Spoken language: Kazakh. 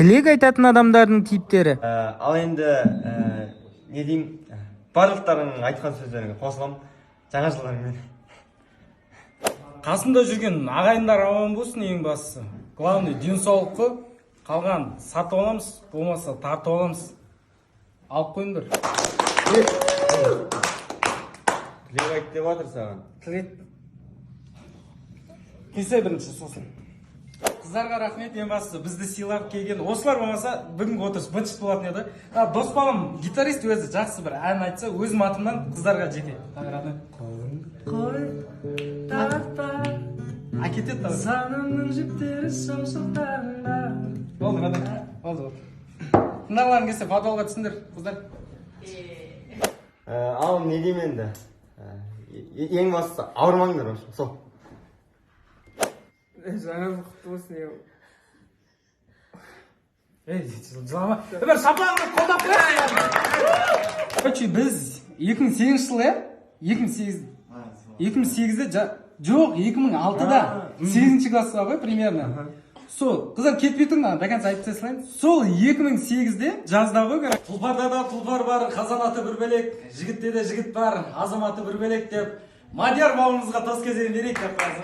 Тілек айтатын адамдардың типтері. Ал енді не деймін, барлықтарының айтқан сөздеріне қосыламын. Жаңа жылдарыңмен. Қасында жүрген ағайындар аман болсын ең бастысы. Главный денсаулық қой. Қалған сатып аламыз, болмаса тартып аламыз. Алып қойыңдар. Тілек айт деп жатыр саған. Тілек. Қисай бірінші сосын. Қыздарға рахмет, ең бастысы бізді сыйлап келген. Осылар болмаса бүгінгі отырыс быт-шыт болатын еді. Дос балам гитарист өзі жақсы бір ән айтса, өзім атымнан қыздарға жетеді. Қой, тартпа. Әкетеді тағы. Санымның жіптері саусақтарында. Болды, ғадай. Болды. Тыңдағыларың келсе, подвалға түсіңдер, қыздар. Ал не деймін енді? Ең бастысы ауырмаңдар, сол. Жаңа жыл құтты болсын ең. Жылама. Бір шапағын қолдап қойыңыздар. Короче, біз 2008 жылы, 2008-де жоқ, 2006-да 8-ші класста ғой примерно. Сол, қыздар кетпей тұрмын, до конца айтып тастайын. Сол 2008-де жазда ғой. Тұлпарда да тұлпар бар, қазанаты бір бөлек, жігітте де жігіт бар, азаматы бір бөлек деп. Мадияр бауырымызға тос кезегін берейік деп қаласың.